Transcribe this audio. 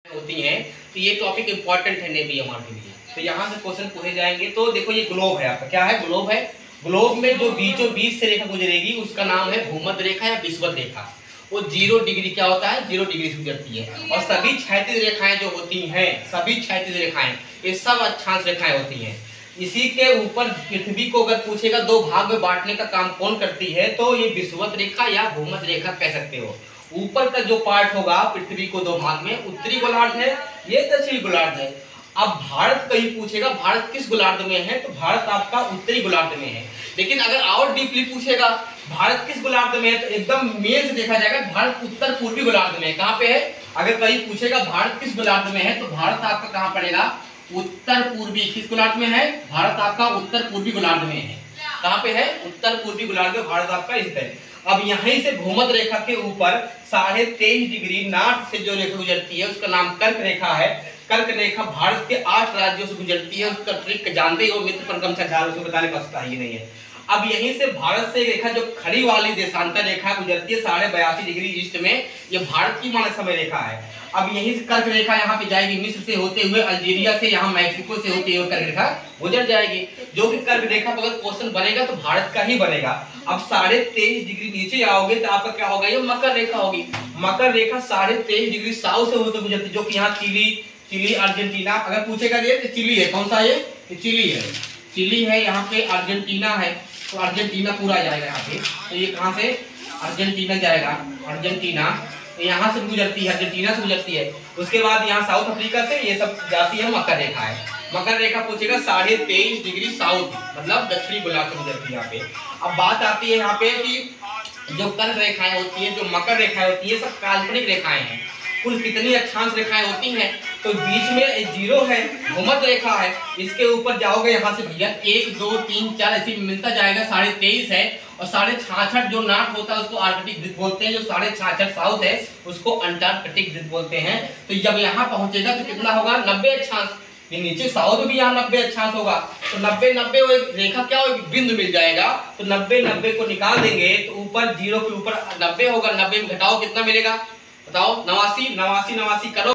होती हैं। तो ये टॉपिक इंपॉर्टेंट है नेवी एमआर के लिए। तो यहाँ से क्वेश्चन पूछे जाएंगे। तो देखो ये ग्लोब है आपका, क्या है ग्लोब है। ग्लोब में जो बीचों बीच से रेखा गुजरेगी उसका नाम है भूमध्य रेखा या विषुवत रेखा। वो 0 डिग्री क्या होता है, 0 डिग्री से गुजरती है। और सभी क्षैतिज रेखाएं जो होती हैं, सभी क्षैतिज रेखाएं ये सब अक्षांश रेखाएं होती हैं। इसी के ऊपर पृथ्वी को अगर पूछेगा दो भाग में बांटने का काम कौन करती है, तो ये विषुवत रेखा या भूमध्य रेखा कह सकते हो। ऊपर का जो पार्ट होगा पृथ्वी को दो भाग में, उत्तरी गोलार्ध है, ये दक्षिणी गोलार्ध है। अब भारत कहीं पूछेगा भारत किस गोलार्ध में है, तो भारत आपका उत्तरी गोलार्ध में है। लेकिन अगर और डीपली पूछेगा भारत किस गोलार्ध में है, तो एकदम मेन से देखा जाएगा भारत उत्तर पूर्वी गोलार्ध में है। कहाँ पे है, अगर कहीं पूछेगा भारत किस गोलार्ध में है, तो भारत आपका कहाँ पड़ेगा, उत्तर पूर्वी। किस गोलार्ध में है, भारत आपका उत्तर पूर्वी गोलार्ध में है। कहाँ पे है, उत्तर पूर्वी गोलार्ध में भारत आपका स्थित है। अब यहीं से भूमध्य रेखा के ऊपर 23.5 डिग्री नॉर्थ से जो रेखा गुजरती है उसका नाम कर्क रेखा है। कर्क रेखा भारत के 8 राज्यों से गुजरती है। उसका ट्रिक जानते ही हो मित्र, पर कम से उसको बताने का आवश्यकता ही नहीं है। अब यहीं से भारत से रेखा जो खड़ी वाली देशांतर रेखा गुजरती है 82.5 डिग्री ईस्ट में, ये भारत की मानक समय रेखा है। अब यहीं से कर्क रेखा यहाँ पे जाएगी, मिस्र से होते हुए अल्जीरिया से यहाँ मैक्सिको से होते हुए कर्क रेखा गुजर जाएगी। जो कि कर्क रेखा पर अगर क्वेश्चन बनेगा तो भारत का ही बनेगा। अब 23.5 डिग्री नीचे आओगे तो आपका क्या होगा, ये मकर रेखा होगी। मकर रेखा 23.5 डिग्री साउथ से होते गुजरती, जो कि यहाँ चिली अर्जेंटीना अगर पूछेगा तो चिली है। कौन सा ये चिली है, चिली है। यहाँ पे अर्जेंटीना है, तो अर्जेंटीना पूरा जाएगा यहाँ पे। तो ये कहाँ से अर्जेंटीना जाएगा, अर्जेंटीना यहाँ से गुजरती है, अर्जेंटीना से गुजरती है। उसके बाद यहाँ साउथ अफ्रीका से ये सब जाती है, मकर रेखा है। मकर रेखा पूछेगा 23.5 डिग्री साउथ, मतलब दक्षिणी गोलार्ध से गुजरती है यहाँ पे। अब बात आती है यहाँ पे कि जो कर्क रेखाएं होती है, जो मकर रेखाएं होती है, सब काल्पनिक रेखाएं हैं। कुल कितनी अक्षांश रेखाएं होती हैं, तो बीच में 0 है, भूमध्य रेखा है। इसके ऊपर जाओगे यहाँ से भैया 1 2 3 4 ऐसे मिलता जाएगा, 23.5 है। और 66.5 जो नॉर्थ होता है उसको आर्कटिक वृत्त बोलते हैं, जो 66.5 साउथ है उसको अंटार्कटिक वृत्त बोलते हैं। तो जब यहाँ पहुंचेगा तो कितना होगा, 90 अक्षांश। ये नीचे साउथ भी यहाँ 90 अक्षांश होगा। तो 90 वो एक रेखा क्या हो, बिंदु मिल जाएगा। तो 90 को निकाल देंगे तो ऊपर 0 के ऊपर 90 होगा। 90 में घटाओ कितना मिलेगा, बताओ, 89 करो।